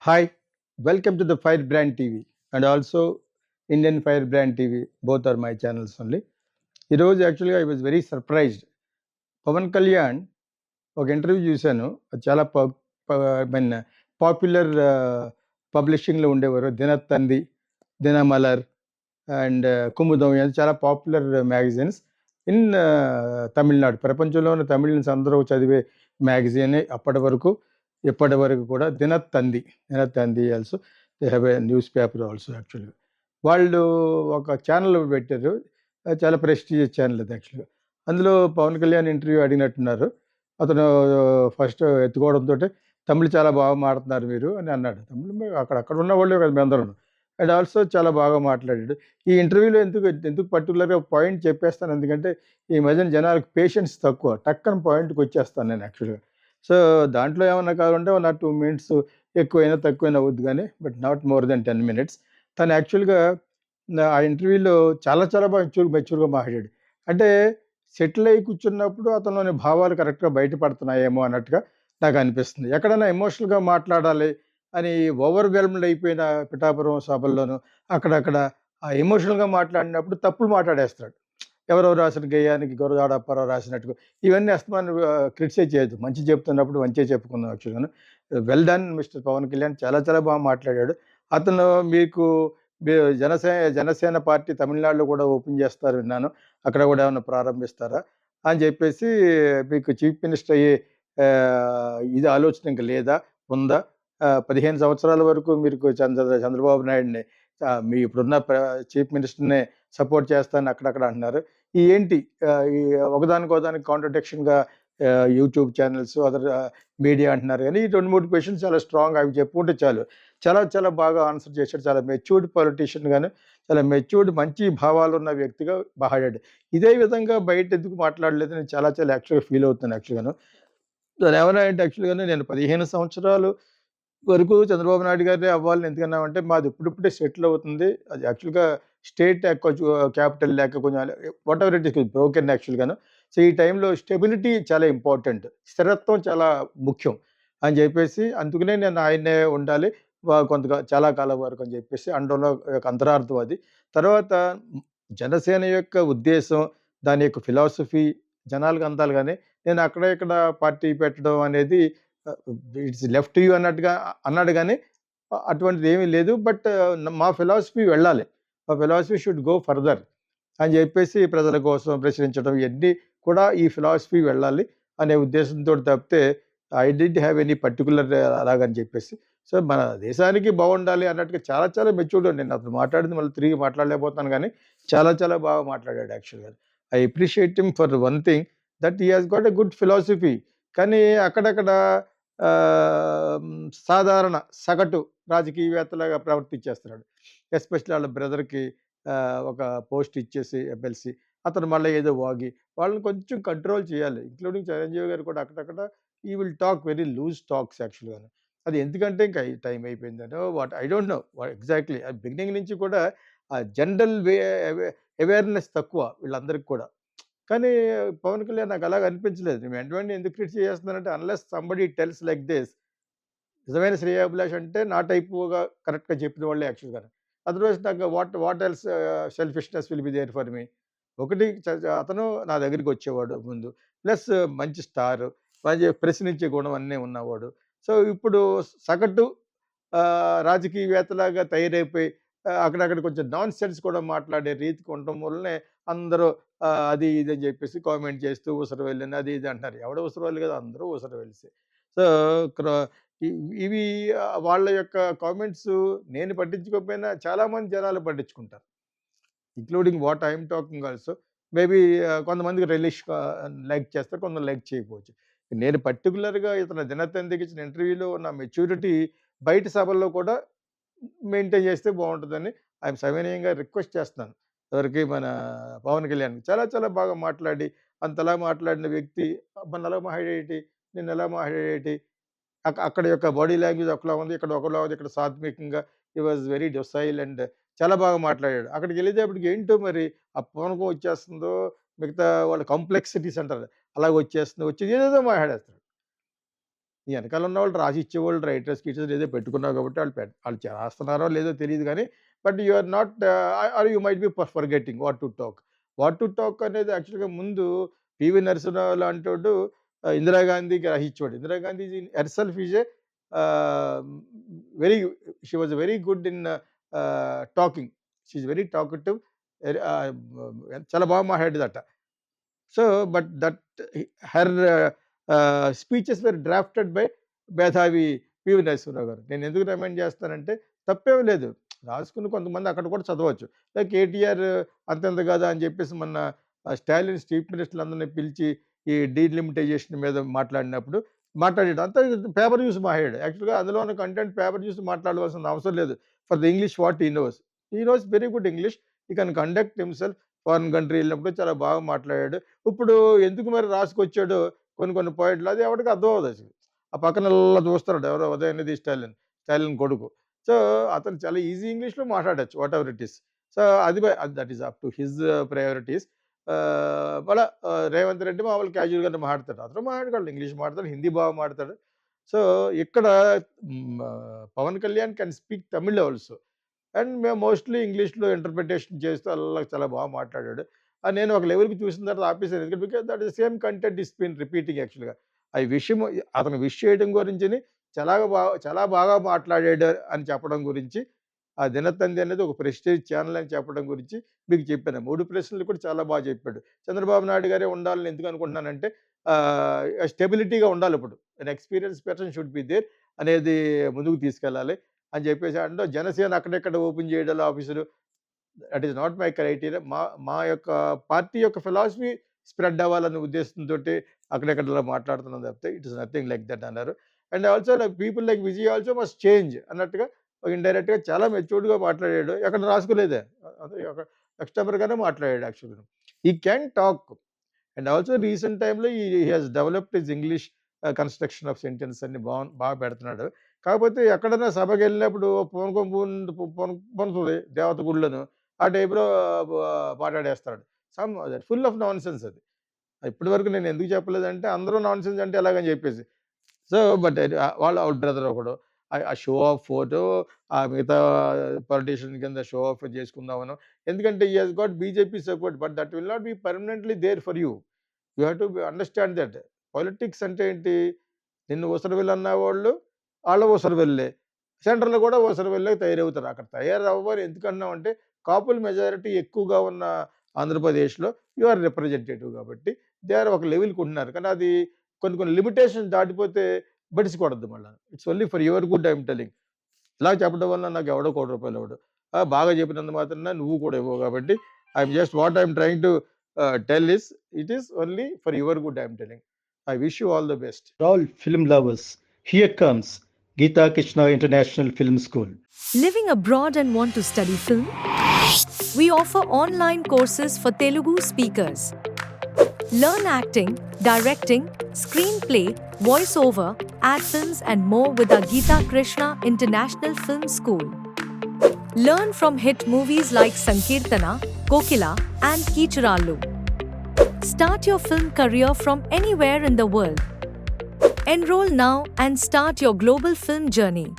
Hi, welcome to the Firebrand TV and also Indian Firebrand TV. Both are my channels only. ఈరోజు యాక్చువల్గా I was very surprised. Pawan Kalyan ఒక interview చూశాను. అది చాలా mean popular పబ్లిషింగ్లో ఉండేవారు. దినతంది, దినమలర్ and Kumudam, ఇది చాలా పాపులర్ మ్యాగజైన్స్ ఇన్ తమిళనాడు. ప్రపంచంలో ఉన్న తమిళన్స్ అందరూ చదివే మ్యాగజైన్ ఇప్పటి వరకు కూడా Dinathanthi also they have a news paper also. యాక్చువల్గా వాళ్ళు ఒక ఛానల్ పెట్టారు. అది చాలా ప్రెస్టీజియస్ ఛానల్ అది యాక్చువల్గా. అందులో పవన్ కళ్యాణ్ ఇంటర్వ్యూ అడిగినట్టున్నారు. అతను ఫస్ట్ ఎత్తుకోవడంతో తమిళ్ చాలా బాగా మాట్లాడుతున్నారు మీరు అని అన్నాడు. తమిళ్ అక్కడ ఉన్న వాళ్ళే కదా మీ అందరూ. అండ్ ఆల్సో చాలా బాగా మాట్లాడాడు. ఈ ఇంటర్వ్యూలో ఎందుకు పర్టికులర్గా పాయింట్ చెప్పేస్తాను, ఎందుకంటే ఈ మధ్యన జనాలకు పేషెన్స్ తక్కువ, టక్కన పాయింట్కి వచ్చేస్తాను నేను యాక్చువల్గా. సో దాంట్లో ఏమన్నా కావాలంటే 1 or 2 మినిట్స్ ఎక్కువైనా తక్కువైనా అవుద్ది కానీ, but not more than 10 minutes. తను యాక్చువల్గా ఆ ఇంటర్వ్యూలో చాలా చాలా బాగా మెచ్యూర్గా మాట్లాడాడు. అంటే సెటిల్ అయ్యి కూర్చున్నప్పుడు అతనిలోని భావాలు కరెక్ట్గా బయటపడుతున్నాయేమో అన్నట్టుగా నాకు అనిపిస్తుంది. ఎక్కడైనా ఎమోషనల్గా మాట్లాడాలి అని ఓవర్‌వెల్మ్డ్ అయిపోయిన పిఠాపురం సభల్లోనూ అక్కడక్కడ ఆ ఎమోషనల్‌గా మాట్లాడినప్పుడు తప్పులు మాట్లాడేస్తాడు. ఎవరో రాసిన గేయానికి గురజాడ అప్పారావు రాసినట్టుగా ఇవన్నీ అస్తమానం క్రిటిసైజ్ చేయొద్దు. మంచి చెప్తున్నప్పుడు మంచిగా చెప్పుకుందాం యాక్చువల్‌గాను. Well done mister Pawan Kalyan, చాలా చాలా బాగా మాట్లాడాడు. అతను మీకు మీ జనసేన పార్టీ తమిళనాడులో కూడా ఓపెన్ చేస్తారు విన్నాను. అక్కడ కూడా ఏమన్నా ప్రారంభిస్తారా అని చెప్పేసి, మీకు చీఫ్ మినిస్టర్ అయ్యే ఇది ఆలోచన ఇంక లేదా? ఉందా? 15 సంవత్సరాల వరకు మీరు చంద్రబాబు నాయుడిని మీ ఇప్పుడున్న చీఫ్ మినిస్టర్‌నే సపోర్ట్ చేస్తానని అక్కడక్కడ అంటున్నారు. ఈ ఏంటి ఈ ఒకదానికొకదానికి కాంట్రడిక్షన్‌గా యూట్యూబ్ ఛానెల్స్, అదర్ మీడియా అంటున్నారు గానీ, ఈ 2, 3 క్వెషన్స్ చాలా స్ట్రాంగ్ అవి చెప్పుకుంటే చాలు. చాలా చాలా బాగా ఆన్సర్ చేశాడు. చాలా మెచ్యూర్డ్ పొలిటీషియన్‌గాను, చాలా మెచ్యూర్డ్ మంచి భావాలున్న వ్యక్తిగా మాట్లాడాడు. ఇదే విధంగా బయట ఎందుకు మాట్లాడలేదు నేను చాలా చాలా యాక్చువల్‌గా ఫీల్ అవుతున్నాను యాక్చువల్‌గాను. తనేమన్నా అంటే యాక్చువల్‌గాను నేను 15 సంవత్సరాలు వరకు చంద్రబాబు నాయుడు గారే అవ్వాలని ఎందుకన్నామంటే, మాది ఇప్పుడిప్పుడే సెటిల్ అవుతుంది. అది యాక్చువల్‌గా స్టేట్ కొంచెం క్యాపిటల్ లేక కొంచెం వాటెవర్ ఇట్ ఈస్ బ్రోకెన్ యాక్చువల్‌గాను. సో, ఈ టైంలో స్టెబిలిటీ చాలా ఇంపార్టెంట్. స్థిరత్వం చాలా ముఖ్యం అని జెప్పేసి, అందుకనే నేను ఆయన్నే ఉండాలి చాలా కాలం వరకు అని జెప్పేసి అనడంలో ఒక అంతరార్థం అది. తర్వాత జనసేన యొక్క ఉద్దేశం, దాని యొక్క ఫిలాసఫీ జనాలకు అందాలి గానీ, నేను అక్కడ ఇక్కడ పార్టీ పెట్టడం అనేది ఇట్స్ లెఫ్ట్ యూ అన్నట్టుగా అన్నాడు గానీ, అటువంటిది ఏమీ లేదు. బట్ మా ఫిలాసఫీ వెళ్ళాలి. మా ఫిలాసఫీ షుడ్ గో ఫర్దర్ అని జెప్పేసి ప్రజల కోసం ప్రశ్నించడం ఇయన్నీ కూడా ఈ ఫిలాసఫీ వెళ్ళాలి అనే ఉద్దేశంతోటి తప్పితే, I didn't have any particular అలాగని జెప్పేసి. సో, మన దేశానికి బావుండాలి అన్నట్టుగా చాలా చాలా మెచ్యూర్డ్‌గా నేను అతను మాట్లాడింది మళ్ళీ తిరిగి మాట్లాడలేకపోతున్నాను గానీ, చాలా చాలా బాగా మాట్లాడాడు యాక్చువల్‌గా. I appreciate him for one thing that he has got a good philosophy. కానీ అక్కడక్కడ సాధారణ సగటు రాజకీయవేత్తలాగా ప్రవర్తించేస్తున్నాడు. ఎస్పెషల్లీ ఆళ్ళ బ్రదర్‌కి ఒక పోస్ట్ ఇచ్చేసి ఎమ్మెల్సీ. అతను మళ్ళా ఏదో వాగి, వాళ్ళని కొంచెం కంట్రోల్ చేయాలి. ఇంక్లూడింగ్ చిరంజీవి గారు కూడా అక్కడక్కడ he will talk very loose talks యాక్చువల్‌గాను. అది ఎందుకంటే ఇంకా టైం అయిపోయిందనో I don't know exactly. Beginning నుంచి కూడా జనరల్ అవేర్‌నెస్ తక్కువ వీళ్ళందరికి కూడా. కానీ పవన్ కళ్యాణ్ నాకు అలాగ అనిపించలేదు. నేను వెంట వెంటనే ఎందుకు క్రిటిసైజ్ చేస్తున్నానంటే, unless somebody tells like this, నిజమైన శ్రేయోభిలాషి అంటే నా టైపుగా కరెక్ట్‌గా చెప్పిన వాళ్ళే యాక్చువల్‌గాను. అదర్‌వైస్ నాకు వాట్ వాట్ ఎల్స్ సెల్ఫిష్‌నెస్ will be there for me. ఒకటి అతను నా దగ్గరికొచ్చేవాడు ముందు. ప్లస్ మంచి స్టారు, మంచి ప్రశ్నించే గుణం అన్నీ ఉన్నవాడు. సో, ఇప్పుడు సగటు రాజకీయవేత్తలాగా తయారైపోయి అక్కడక్కడ కొంచెం నాన్‌సెన్స్ కూడా మాట్లాడే రీతికి ఉండటం వల్లనే అందరూ అది ఇది అని చెప్పేసి కామెంట్ చేస్తూ ఊసరవెల్లిని అది ఇది అంటున్నారు. ఎవడు ఊసరవెల్లి కాదు, అందరూ ఊసరవెల్లిసే. సో, క్ర ఇ ఇవి వాళ్ళ యొక్క కామెంట్స్ నేను పట్టించుకోకపోయినా చాలామంది జనాలు పట్టించుకుంటారు. Including what I am talking also. Maybe కొంతమందికి లైక్ చేస్తారు. కొందరు లైక్ చేయకపోవచ్చు. నేను పర్టిక్యులర్‌గా ఇతను దినతందికి ఇచ్చిన ఇంటర్వ్యూలో ఉన్న మెచ్యూరిటీ బయట సభల్లో కూడా మెయింటైన్ చేస్తే బావుంటదని సవినయంగా రిక్వెస్ట్ చేస్తున్నాను. ఎవరికి మన పవన్ కళ్యాణ్‌కి. చాలా చాలా బాగా మాట్లాడి, అంతలా మాట్లాడిన వ్యక్తి నన్నలా మాట్లాడేటి, నిన్నెలా మాట్లాడేటి, అక్కడ యొక్క బాడీ లాంగ్వేజ్ ఒకలా ఉంది. ఇక్కడ ఒకలా ఉంది. ఇక్కడ సాత్వికంగా he was very docile and చాలా బాగా మాట్లాడాడు. అక్కడికెళ్ళేటప్పటికి ఏంటో మరి ఆ పూనకం వచ్చేస్తుందో, మిగతా వాళ్ళ కాంప్లెక్సిటీస్ అంటారు. అలాగ వచ్చేస్తుంది. వచ్చి ఏదేదో మాట్లాడేస్తాడు. ఈ వెనకాల ఉన్నవాళ్ళు రాసి ఇచ్చేవాళ్ళు రైటర్స్ గీటర్స్ ఏదో పెట్టుకున్నావు కాబట్టి వాళ్ళు రాస్తున్నారో లేదో తెలియదు కానీ but you are not are you might be forgetting what to talk అనేది యాక్చువల్గా ముందు పివి నరసింహరావు లాంటోడు ఇందిరాగాంధీకి రాసిచ్చేవాడు. Indira Gandhi herself is a very she was very good in talking. She is very talkative. చాలా బాగా మాట్లాడేదట. So but that her speeches were drafted by మేధావి పివి నరసింహరావు గారు. నేను ఎందుకు రిమైండ్ చేస్తానంటే తప్పేం లేదు, రాసుకుని కొంతమంది అక్కడ కూడా చదవచ్చు. లైక్ కేటీఆర్ అంతంత కదా అని చెప్పేసి మొన్న స్టాలిన్ చీఫ్ మినిస్టర్లు అందరినీ పిలిచి ఈ డీలిమిటైజేషన్ మీద మాట్లాడాడు అంతా పేపర్ చూసి మాట్లాడాడు. యాక్చువల్గా అందులో ఉన్న కంటెంట్ పేపర్ చూసి మాట్లాడవలసిన అవసరం లేదు. For the English what he knows very good English. He can conduct himself. Foreign country వెళ్ళినప్పుడు చాలా బాగా మాట్లాడాడు. ఇప్పుడు ఎందుకు మరి రాసుకొచ్చాడో కొన్ని పాయింట్లు అది ఎవరికి అర్థం అవ్వదు అసలు. ఆ పక్కన చూస్తాడు ఎవరో ఉదయనిధి స్టాలిన్ కొడుకు. సో అతను చాలా ఈజీ ఇంగ్లీష్లో మాట్లాడచ్చు what ever it is. So that is up to his priorities. మళ్ళీ రేవంత్ రెడ్డి మామూలు క్యాజువల్గానే మాట్లాడతాడు. అతను మాట్లాడగలడు, ఇంగ్లీష్ మాట్లాడతాడు, హిందీ బాగా మాట్లాడతాడు. సో ఇక్కడ Pawan Kalyan can speak Tamil also. And మేము మోస్ట్లీ ఇంగ్లీష్లో ఇంటర్ప్రిటేషన్ చేస్తూ అలా చాలా బాగా మాట్లాడాడు. నేను ఒక లెవెల్కి చూసిన తర్వాత ఆపేసాను. ఎందుకంటే because that is same content is been repeating యాక్చువల్గా. ఆ విషయం అతను విష్ చేయడం గురించి చాలా బాగా మాట్లాడాడు అని చెప్పడం గురించి, ఆ దినతంది అనేది ఒక ప్రెస్టేజ్ ఛానల్ అని చెప్పడం గురించి మీకు చెప్పాను. 3 ప్రశ్నలు కూడా చాలా బాగా చెప్పాడు. చంద్రబాబు నాయుడు గారే ఉండాలని ఎందుకు అనుకుంటున్నానంటే స్టెబిలిటీగా ఉండాలి. ఇప్పుడు an experience person should be there అనేది ముందుకు తీసుకెళ్ళాలి అని చెప్పేసి అంటే జనసేన అక్కడెక్కడ ఓపెన్ చేయడాలు ఆఫీసులు, that is not my criteria. మా యొక్క పార్టీ యొక్క ఫిలాసఫీ స్ప్రెడ్ అవ్వాలనే ఉద్దేశంతో అక్కడెక్కడ మాట్లాడుతున్నాం తప్పితే it is nothing like that అన్నారు. And also people like Vijay also must change అన్నట్టుగా ఇండైరెక్ట్గా చాలా మెచ్యూర్డ్గా మాట్లాడాడు. ఎక్కడ రాసుకోలేదే, ఎక్స్టెంపర్గానే మాట్లాడాడు యాక్చువల్గా. ఈ can talk. And also recent టైంలో ఈ has developed his English construction of sentence అన్ని బాగా పెడుతున్నాడు. కాకపోతే ఎక్కడైనా సభకి వెళ్ళినప్పుడు పొనుతుంది దేవత గుళ్ళను ఆ టైప్లో మాట్లాడేస్తాడు. Some full of nonsense అది. ఇప్పటి వరకు నేను ఎందుకు చెప్పలేదంటే అందరూ నాన్ సెన్స్ అంటే ఎలాగని చెప్పేసి. సో బట్ వాళ్ళ బ్రదర్ ఒకడు ఆ షో ఆఫ్ ఫోటో ఆ మిగతా పొలిటీషియన్ కింద షో ఆఫ్ చేసుకుందామను. ఎందుకంటే ఈ he's got BJP support, but that will not be permanently there for you. You have to understand that. Politics అంటే ఏంటి? నిన్ను ఉసరవెల్లి అన్న వాళ్ళు వాళ్ళ ఉసరవెల్లే, సెంటర్లో కూడా ఉసరవెల్లే తయారవుతారు. అక్కడ తయారవ్వాలి ఎందుకన్నాం అంటే కాపుల మెజారిటీ ఎక్కువగా ఉన్న ఆంధ్రప్రదేశ్లో యు ఆర్ రిప్రజెంటేటివ్ కాబట్టి దే ఆర్ ఒక లెవెల్కి ఉంటున్నారు. కానీ అది కొన్ని లిమిటేషన్ దాటిపోతే బడిసికూడదు. మళ్ళీ it's only for your good I'm telling. ఇలా చెప్పడం వల్ల నాకు ఎవడో ₹1 ఇవ్వడు, బాగా చెప్పినంత మాత్రం నువ్వు కూడా ఇవ్వవు. కాబట్టి I'm just what I'm trying to tell is it is only for your good I am telling. I wish you all the best. All film lovers, here comes Geeta Krishna International Film School. Living abroad and want to study film? We offer online courses for Telugu speakers. Learn acting, directing, screenplay, voiceover, ad films and more with our Geeta Krishna International Film School. Learn from hit movies like Sankirtana, Kokila and Kichirallu. Start your film career from anywhere in the world. Enroll now and start your global film journey.